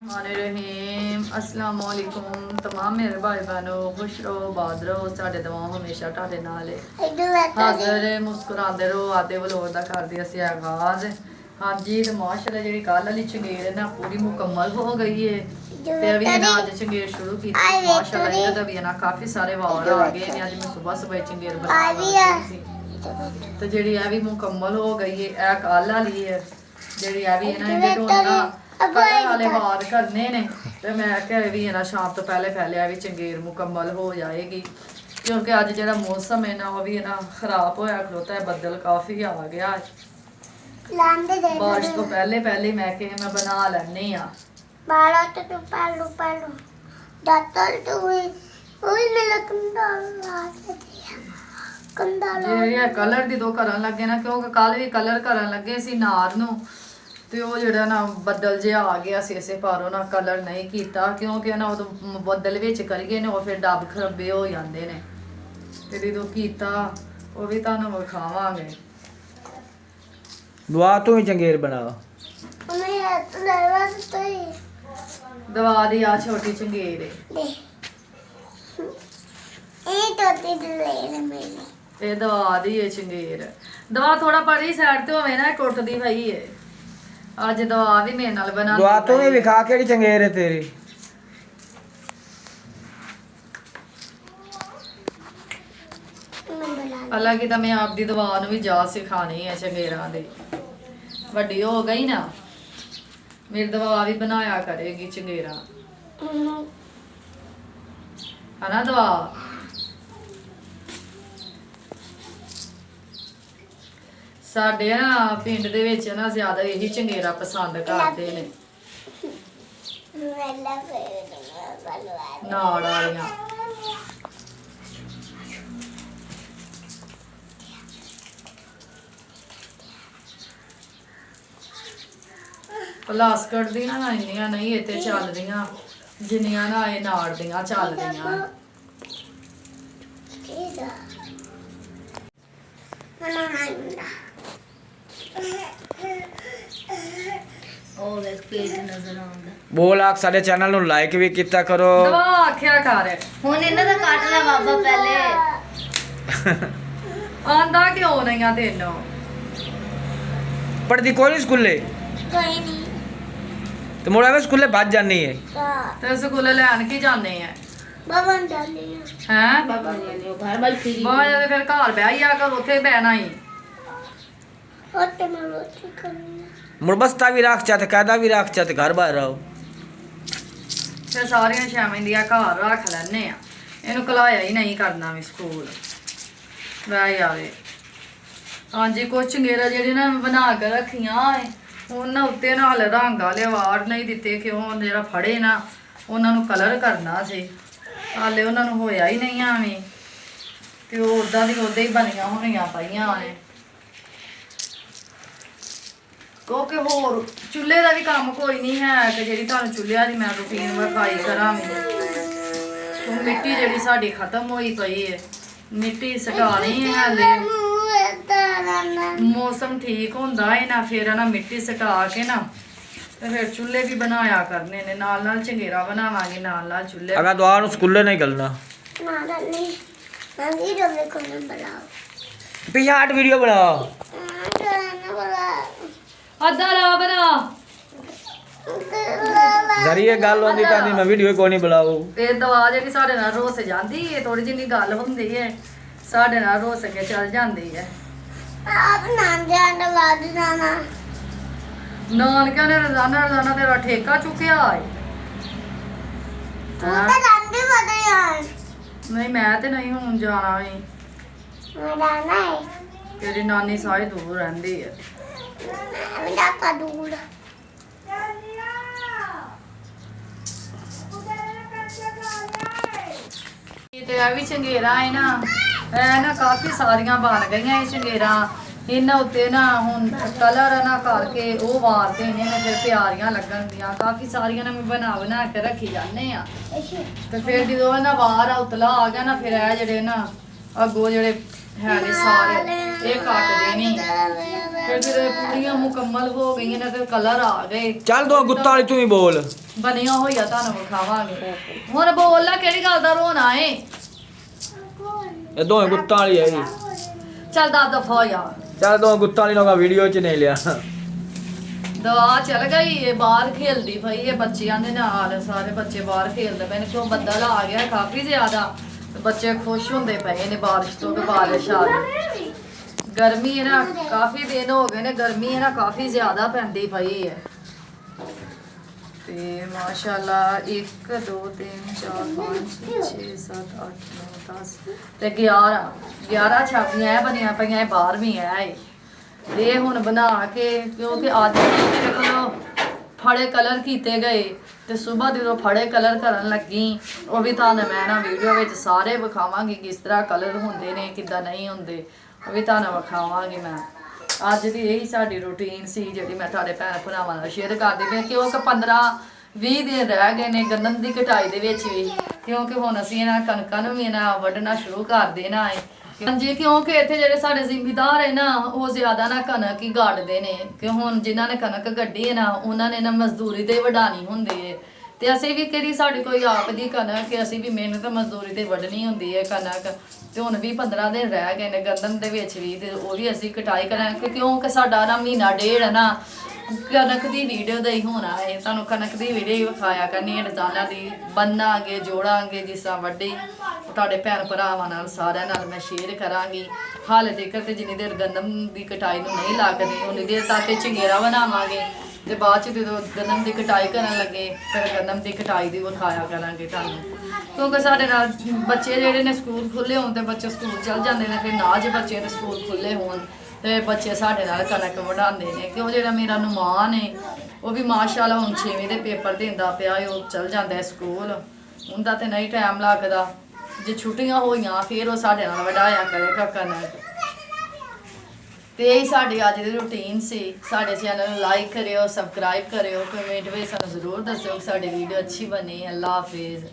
रहीम अस्सलाम वालेकुम तमाम मेरे भाई बहनों खुश रहो बाद रहो साढ़े दुआ हमेशा ਤੁਹਾਡੇ ਨਾਲ ਹੈ ਹਾਜ਼ਰ ਮੁਸਕਰਾਉਂਦੇ ਰਹੋ ਆਦੇ ਵਲੋਗ ਦਾ ਕਰਦੇ ਅਸੀਂ ਆਗਾਜ਼ ਹਾਂਜੀ ਤੇ ਮਾਸ਼ਾਅੱਲਾ ਜਿਹੜੀ ਕੱਲ ਵਾਲੀ ਚੰਗੇਰ ਹੈ ਨਾ ਪੂਰੀ ਮੁਕੰਮਲ ਹੋ ਗਈ ਹੈ ਤੇ ਅਭੀ ਨਾ ਅੱਜ ਚੰਗੇਰ ਸ਼ੁਰੂ ਕੀਤੀ ਮਾਸ਼ਾਅੱਲਾ ਇਹਦਾ ਵੀ ਨਾ ਕਾਫੀ ਸਾਰੇ ਵਾਰ ਆ ਗਏ ਨੇ ਅੱਜ ਮੈਂ ਸਵੇਰ ਚੰਗੇਰ ਬਣਾ ਰਹੀ ਸੀ ਤੇ ਜਿਹੜੀ ਇਹ ਵੀ ਮੁਕੰਮਲ ਹੋ ਗਈ ਹੈ ਇਹ ਕੱਲ ਵਾਲੀ ਹੈ ਜਿਹੜੀ ਇਹ ਵੀ ਇਹਨਾਂ ਨੇ ਢੋਣਾ कलर वाले वार करने ने तो मैं क्या भी है ना शाम तो पहले भी चंगेर मुकम्मल हो जाएगी क्योंकि अज जो मौसम है ना वो भी है ना खराब होया खलोता है बदल काफ़ी आ गया बारिश तो पहले मैं कि मैं बना लैनी कलर दी दो करन लगे ना क्योंकि कल भी कलर करन लगे सी नार नूं ਤੇ ਉਹ ਜਿਹੜਾ ਨਾ ਬੱਦਲ ਜਿਹਾ ਆ ਗਿਆ ਸੀ ਇਸੇ ਪਾਰੋਂ ਨਾ ਕਲਰ ਨਹੀਂ ਕੀਤਾ ਕਿਉਂਕਿ ਨਾ ਉਹ ਬੱਦਲ ਵਿੱਚ ਕਰੀਏ ਨੇ ਉਹ ਫਿਰ ਡੱਬ ਖਰਬੇ ਹੋ ਜਾਂਦੇ ਨੇ ਤੇ ਜਦੋਂ ਕੀਤਾ ਉਹ ਵੀ ਤੁਹਾਨੂੰ ਵਿਖਾਵਾਂਗੇ ਦੁਆ ਤੂੰ ਹੀ ਚੰਗੇਰ ਬਣਾ ਦਵਾ ਦੀ ਆ ਛੋਟੀ ਚੰਗੇਰ ਇਹ ਦਵਾ ਦੀ ਹੈ ਚੰਗੇਰ ਦਵਾ ਥੋੜਾ ਪੜੀ ਸਾਈਡ ਤੇ ਹੋਵੇ ਨਾ ਟੁੱਟਦੀ ਪਈ ਹੈ ਅੱਜ ਦਵਾ ਵੀ ਮੇਰੇ ਨਾਲ ਬਣਾ ਦੁਆ ਤੂੰ ਵੀ ਵਿਖਾ ਕਿਹੜੀ ਚੰਗੇਰ ਹੈ ਤੇਰੀ ਹਾਲਾਂਕਿ ਤਾਂ ਮੈਂ ਆਪਦੀ ਦਵਾ ਨੂੰ ਵੀ ਜਾ ਸਿਖਾਣੀ ਹੈ ਚੰਗੇਰਾਂ ਦੇ ਵੱਡੀ ਹੋ ਗਈ ਨਾ ਮੇਰੀ ਦਵਾ ਵੀ ਬਣਾਇਆ ਕਰੇਗੀ ਚੰਗੇਰਾਂ ਹਨਾ ਦਵਾ ਸਾਡੇ ਨਾ ਪਿੰਡ ਦੇ ਵਿੱਚ ਨਾ ਜ਼ਿਆਦਾ ਇਹੀ ਚੰਗੇਰਾ ਪਸੰਦ ਕਰਦੇ ਨੇ ਨਾੜ ਵਾਲੀਆਂ ਪਲਾਸਕਟ ਦੀ ਨਾ ਇੰਨੀਆਂ ਨਹੀਂ ਇੱਥੇ ਚੱਲ ਰਹੀਆਂ ਜਿੰਨੀਆਂ ਨਾ ਇਹ ਨਾੜ ਦੀਆਂ ਚੱਲਦੀਆਂ ਬੋਲ ਆਖ ਸਾਡੇ ਚੈਨਲ ਨੂੰ ਲਾਈਕ ਵੀ ਕੀਤਾ ਕਰੋ ਦਵਾ ਆਖਿਆ ਕਰ ਹੁਣ ਇਹਨਾਂ ਦਾ ਕੱਟ ਲੈ ਬਾਬਾ ਪਹਿਲੇ ਆਂਦਾ ਕਿਉਂ ਨਹੀਂ ਆ ਤੈਨੂੰ ਪੜਦੀ ਕੋਈ ਸਕੂਲੇ ਕੋਈ ਨਹੀਂ ਤੇ ਮੋੜਾ ਮੈਂ ਸਕੂਲੇ ਵੱਜ ਜਾਨੀ ਹੈ ਤੇ ਸਕੂਲੇ ਲੈਣ ਕੀ ਜਾਂਦੇ ਆ ਬਾਬਾ ਡਾਲੀ ਹੈ ਬਾਬਾ ਨੇ ਘਰ ਬਲ ਫਿਰੀ ਬਾਹਰ ਜਾ ਫਿਰ ਘਰ ਬਹਿ ਜਾ ਕਰ ਉੱਥੇ ਬਹਿਣਾ ਹੀ ਉੱਤੇ ਮੈਂ ਰੋਟੀ ਕਰਨੀ ਮੁਰਬਸਤਾ ਵੀ ਰੱਖ ਚਾ ਤੇ ਕਾਇਦਾ ਵੀ ਰੱਖ ਚਾ ਤੇ ਘਰ ਬਾਹਰ ਰਹੋ ਫਿਰ ਸਾਰੀਆਂ ਸ਼ਾਮਾਂ ਦੀਆਂ ਘਰ ਰੱਖ ਲੈਣੇ ਆ ਇਹਨੂੰ ਕਲਾਇਆ ਹੀ ਨਹੀਂ ਕਰਨਾ ਵੀ ਸਕੂਲ ਬਹਿ ਜਾਵੇ ਹਾਂਜੀ ਕੁਛ ਚੰਗੇਰਾ ਜਿਹੜੇ ਨਾ ਬਣਾ ਕੇ ਰੱਖੀਆਂ ਉਹਨਾਂ ਉੱਤੇ ਨਾਲ ਰੰਗ ਵਾਲੇ ਵਾਰ ਨਹੀਂ ਦਿੱਤੇ ਕਿਉਂ ਜਿਹੜਾ ਫੜੇ ਨਾ ਉਹਨਾਂ ਨੂੰ ਕਲਰ ਕਰਨਾ ਸੀ ਹਾਲੇ ਉਹਨਾਂ ਨੂੰ ਹੋਇਆ ਹੀ ਨਹੀਂ ਆਵੇਂ ਤੇ ਉਹ ਉਦਾਂ ਦੀ ਉਦਾਂ ਹੀ ਬਣੀਆਂ ਹੋਣੀਆਂ ਪਈਆਂ ਨੇ ਕਿਉਂਕਿ ਹੋਰ ਚੁੱਲ੍ਹੇ ਦਾ ਵੀ ਕੰਮ ਕੋਈ ਨਹੀਂ ਹੈ ਕਿ ਜਿਹੜੀ ਤੁਹਾਨੂੰ ਚੁੱਲ੍ਹਿਆਂ ਦੀ ਮੈਂ ਰੁਟੀਨ ਵਿਖਾਈ ਕਰਾਂਗੀ ਉਹ ਮਿੱਟੀ ਜਿਹੜੀ ਸਾਡੀ ਖਤਮ ਹੋਈ ਪਈ ਹੈ ਮਿੱਟੀ ਸਟਾਣੀ ਹੈ ਹਾਲੇ ਮੌਸਮ ਠੀਕ ਹੁੰਦਾ ਹੈ ਨਾ ਫਿਰ ਨਾ ਮਿੱਟੀ ਸਟਾ ਕੇ ਨਾ ਤੇ ਫਿਰ ਚੁੱਲ੍ਹੇ ਵੀ ਬਣਾਇਆ ਕਰਨੇ ਨੇ ਨਾਲ ਚੰਗੇਰਾ ਬਣਾਵਾਂਗੇ ਨਾਲ ਚੁੱਲ੍ਹੇ ਅਗਾ ਦੁਆ ਨੂੰ ਸਕੂਲੇ ਨਹੀਂ ਗਲਣਾ ਨਾ ਨਹੀਂ ਮੈਂ ਵੀਡੀਓ ਦੇਖਣਾ ਬਲਾਓ ਪਿਛਾਟ ਵੀਡੀਓ ਬਣਾਓ ਅੱਧਾ ਲਾ ਬਣਾ ਜ਼ਰੀਏ ਗੱਲ ਹੁੰਦੀ ਤਾਂ ਮੈਂ ਵੀਡੀਓ ਕੋਈ ਨਹੀਂ ਬੁਲਾਓ ਇਹ ਦਵਾ ਜਿਹੜੀ ਸਾਡੇ ਨਾਲ ਰੋਸ ਜਾਂਦੀ ਹੈ ਥੋੜੀ ਜਿਹੀ ਗੱਲ ਹੁੰਦੀ ਹੈ ਸਾਡੇ ਨਾਲ ਰੋਸ ਕੇ ਚੱਲ ਜਾਂਦੀ ਹੈ ਆਪ ਨਾਮ ਜਾਣ ਬਾਦ ਜਾਣਾ ਨਾਨਕਿਆਂ ਨੇ ਰੋਜ਼ਾਨਾ ਤੇਰਾ ਠੇਕਾ ਚੁੱਕਿਆ ਹੈ ਤੂੰ ਤਾਂ ਰੰਦੇ ਵਦੇ ਯਾਰ ਨਹੀਂ ਮੈਂ ਤੇ ਨਹੀਂ ਹੁਣ ਜਾਣਾ ਹੈ ਮੈਂ ਜਾਣਾ ਹੈ ਤੇਰੀ ਨਾਨੀ ਸਾਰੀ ਦੂਰ ਰਹਿੰਦੀ ਹੈ ਮੈਂ ਤਾਂ ਦੂਰ ਤੇ ਆ ਵੀ ਚੰਗੇਰਾ ਹੈ ਨਾ ਇਹ ਨਾ ਕਾਫੀ ਸਾਰੀਆਂ ਬਣ ਗਈਆਂ ਇਹ ਚੰਗੇਰਾ ਇਹਨਾਂ ਉੱਤੇ ਨਾ ਹੁਣ ਕਲਰ ਨਾ ਕਰਕੇ ਉਹ ਵਾਰਦੇ ਨੇ ਫਿਰ ਪਿਆਰੀਆਂ ਲੱਗਣ ਦੀਆਂ ਕਾਫੀ ਸਾਰੀਆਂ ਨਾ ਮੈਂ ਬਣਾ ਕੇ ਰੱਖੀ ਜਾਂਦੇ ਆ ਤੇ ਫਿਰ ਜਦੋਂ ਇਹਨਾਂ ਵਾਰ ਉਤਲਾ ਆ ਗਿਆ ਨਾ ਫਿਰ ਇਹ ਜਿਹੜੇ ਨਾ ਅੱਗੋਂ ਜਿਹੜੇ ਹੈ ਨਹੀਂ ਸਾਰੇ ਇਹ ਕੱਟਦੇ ਨਹੀਂ ਫਿਰ ਜਦੋਂ ਪੂਰੀਆਂ ਮੁਕੰਮਲ ਹੋ ਗਈਆਂ ਨੇ ਤੇ ਕਲਰ ਆ ਗਏ ਚੱਲ ਦੋ ਗੁੱਤਾਂ ਵਾਲੀ ਤੂੰ ਹੀ ਬੋਲ ਬਣੀਆਂ ਹੋਈਆਂ ਤੁਹਾਨੂੰ ਵਿਖਾਵਾਂਗੇ ਹੁਣ ਬੋਲ ਲੈ ਕਿਹੜੀ ਗੱਲ ਦਾ ਰੋਣਾ ਏ ਇਹ ਦੋਵੇਂ ਗੁੱਤਾਂ ਵਾਲੀ ਹੈ ਜੀ ਚੱਲ ਦਾ ਦਫਾ ਯਾਰ ਚੱਲ ਦੋ ਗੁੱਤਾਂ ਵਾਲੀ ਲੋਗਾ ਵੀਡੀਓ 'ਚ ਨਹੀਂ ਲਿਆ ਦਵਾ ਚੱਲ ਗਈ ਇਹ ਬਾਹਰ ਖੇਲਦੀ ਪਈ ਇਹ ਬੱਚਿਆਂ ਦੇ ਨਾਲ ਸਾਰੇ ਬੱਚੇ ਬਾਹਰ ਖੇਲਦੇ ਪਏ ਨੇ ਕਿਉਂ ਬੱਦਲ ਆ ਗਿਆ ਕਾਫੀ ਜ਼ਿਆਦਾ ਬੱਚੇ ਖੁਸ਼ ਹੁੰਦੇ ਪਏ ਨੇ ਬਾਰਿਸ਼ ਤੋਂ ਕਿ ਬਾਰਿਸ਼ ਆ ਗਈ ਗਰਮੀ ਹੈ ਨਾ ਕਾਫੀ ਦਿਨ ਹੋ ਗਏ ਨੇ ਗਰਮੀ ਹੈ ਨਾ ਕਾਫੀ ਜ਼ਿਆਦਾ ਪੈਂਦੀ ਪਈ ਹੈ ਤੇ ਮਾਸ਼ਾਅੱਲਾ 1 2 3 4 5 6 7 8 9 10 ਤੇ 11 ਛਾਪੀਆਂ ਬਣੀਆਂ ਪਈਆਂ ਇਹ 12ਵੀਂ ਹੈ ਇਹ ਹੁਣ ਬਣਾ ਕੇ ਕਿਉਂਕਿ ਅੱਜ ਮੇਰੇ ਕੋਲੋਂ ਫੜੇ ਕਲਰ ਕੀਤੇ ਗਏ ਤੇ ਸਵੇਰ ਜਦੋਂ ਫੜੇ ਕਲਰ ਕਰਨ ਲੱਗੀ ਉਹ ਵੀ ਤੁਹਾਨੂੰ ਮੈਂ ਨਾ ਵੀਡੀਓ ਵਿੱਚ ਸਾਰੇ ਵਿਖਾਵਾਂਗੀ ਕਿਸ ਤਰ੍ਹਾਂ ਕਲਰ ਹੁੰਦੇ ਨੇ ਕਿੱਦਾਂ ਨਹੀਂ ਹੁੰਦੇ ਉਹ ਵੀ ਤੁਹਾਨੂੰ ਵਿਖਾਵਾਂਗੀ ਮੈਂ ਅੱਜ ਦੀ ਇਹੀ ਸਾਡੀ ਰੂਟੀਨ ਸੀ ਜਿਹੜੀ ਮੈਂ ਤੁਹਾਡੇ ਭੈਣ ਭਰਾਵਾਂ ਨਾਲ ਸ਼ੇਅਰ ਕਰਦੀ ਪਈ ਕਿਉਂਕਿ 15-20 ਦਿਨ ਰਹਿ ਗਏ ਨੇ ਗੰਦਮ ਦੀ ਕਟਾਈ ਦੇ ਵਿੱਚ ਵੀ ਕਿਉਂਕਿ ਹੁਣ ਅਸੀਂ ਇਹਨਾਂ ਕਣਕਾਂ ਨੂੰ ਵੀ ਇਹਨਾਂ ਵੱਢਣਾ ਸ਼ੁਰੂ ਕਰ ਦੇਣਾ ਹੈ ਹਾਂਜੀ ਕਿਉਂਕਿ ਇੱਥੇ ਜਿਹੜੇ ਸਾਡੇ ਜ਼ਿਮੀਂਦਾਰ ਹੈ ਨਾ ਉਹ ਜ਼ਿਆਦਾ ਨਾ ਕਣਕ ਹੀ ਗੱਡਦੇ ਨੇ ਕਿ ਹੁਣ ਜਿਨ੍ਹਾਂ ਨੇ ਕਣਕ ਗੱਡੀ ਹੈ ਨਾ ਉਹਨਾਂ ਨੇ ਨਾ ਮਜ਼ਦੂਰੀ ਤੇ ਵਢਾਣੀ ਹੁੰਦੀ ਹੈ ਤੇ ਅਸੀਂ ਵੀ ਕਿਹੜੀ ਸਾਡੀ ਕੋਈ ਆਪ ਦੀ ਕਣਕ ਕਿ ਅਸੀਂ ਵੀ ਮਿਹਨਤ ਮਜ਼ਦੂਰੀ ਤੇ ਵੱਢਣੀ ਹੁੰਦੀ ਹੈ ਕਣਕ ਤੇ ਹੁਣ ਵੀ 15 ਦਿਨ ਰਹਿ ਗਏ ਨੇ ਗੰਦਮ ਦੇ ਵਿੱਚ ਵੀ ਤੇ ਉਹ ਵੀ ਅਸੀਂ ਕਟਾਈ ਕਰਾਂਗੇ ਕਿਉਂਕਿ ਸਾਡਾ ਨਾ ਮਹੀਨਾ ਡੇਢ ਨਾ ਕਣਕ ਦੀ ਵੀਡੀਓ ਦਾ ਹੀ ਹੋਣਾ ਹੈ ਤੁਹਾਨੂੰ ਕਣਕ ਦੀ ਵੀਡੀਓ ਹੀ ਵਿਖਾਇਆ ਕਰਨੀ ਹੈ ਡਿਜ਼ਾਈਨਾਂ ਦੀ ਬੰਨਾਂਗੇ ਜੋੜਾਂਗੇ ਜਿਸ ਤਰ੍ਹਾਂ ਵੱਡੀ ਤੁਹਾਡੇ ਭੈਣ ਭਰਾਵਾਂ ਨਾਲ ਸਾਰਿਆਂ ਨਾਲ ਮੈਂ ਸ਼ੇਅਰ ਕਰਾਂਗੀ ਹਾਲੇ ਤੱਕ ਤੇ ਜਿੰਨੀ ਦੇਰ ਗੰਦਮ ਦੀ ਕਟਾਈ ਨੂੰ ਨਹੀਂ ਲੱਗਦੀ ਉਨੀ ਦੇਰ ਤੱਕ ਚੰਗੇਰਾ ਬਣਾਵਾਂਗੇ ਤੇ ਬਾਅਦ ਚ ਜਦੋਂ ਗੰਦਮ ਦੀ ਕਟਾਈ ਕਰਨ ਲੱਗੇ ਫਿਰ ਗੰਦਮ ਦੀ ਕਟਾਈ ਦੀ ਵਿਖਾਇਆ ਕਰਾਂਗੇ ਤੁਹਾਨੂੰ ਕਿਉਂਕਿ ਸਾਡੇ ਨਾਲ ਬੱਚੇ ਜਿਹੜੇ ਨੇ ਸਕੂਲ ਖੁੱਲੇ ਹੋਣ ਤੇ ਬੱਚੇ ਸਕੂਲ ਚਲ ਜਾਂਦੇ ਨੇ ਫਿਰ ਨਾ ਜੇ ਬੱਚੇ ਦੇ ਸਕੂਲ ਖੁੱਲੇ ਹੋਣ ਤੇ ਬੱਚੇ ਸਾਡੇ ਨਾਲ ਕਣਕ ਵਢਾਉਂਦੇ ਨੇ ਕਿਉਂ ਜਿਹੜਾ ਮੇਰਾ ਨੁਮਾਨ ਹੈ ਉਹ ਵੀ ਮਾਸ਼ਾਅੱਲਾ ਹੁਣ 6ਵੀਂ ਦੇ ਪੇਪਰ ਦਿੰਦਾ ਪਿਆ ਉਹ ਚਲ ਜਾਂਦਾ ਸਕੂਲ ਉਹਦਾ ਤੇ ਨਹੀਂ ਟਾਈਮ ਲੱਗਦਾ ਜੇ ਛੁੱਟੀਆਂ ਹੋਈਆਂ ਫਿਰ ਉਹ ਸਾਡੇ ਨਾਲ ਵਢਾਇਆ ਕਰੇਗਾ ਕਣਕ ਤੇ ਇਹ ਸਾਡੀ ਅੱਜ ਦੀ ਰੂਟੀਨ ਸੀ ਸਾਡੇ ਚੈਨਲ ਨੂੰ ਲਾਈਕ ਕਰਿਓ ਸਬਸਕ੍ਰਾਈਬ ਕਰਿਓ ਕਮੈਂਟ ਵਿੱਚ ਸਾਨੂੰ ਜ਼ਰੂਰ ਦੱਸਿਓ ਕਿ ਸਾਡੀ ਵੀਡੀਓ ਅੱਛੀ ਬਣੀ ਅੱਲਾ ਹਾਫਿਜ਼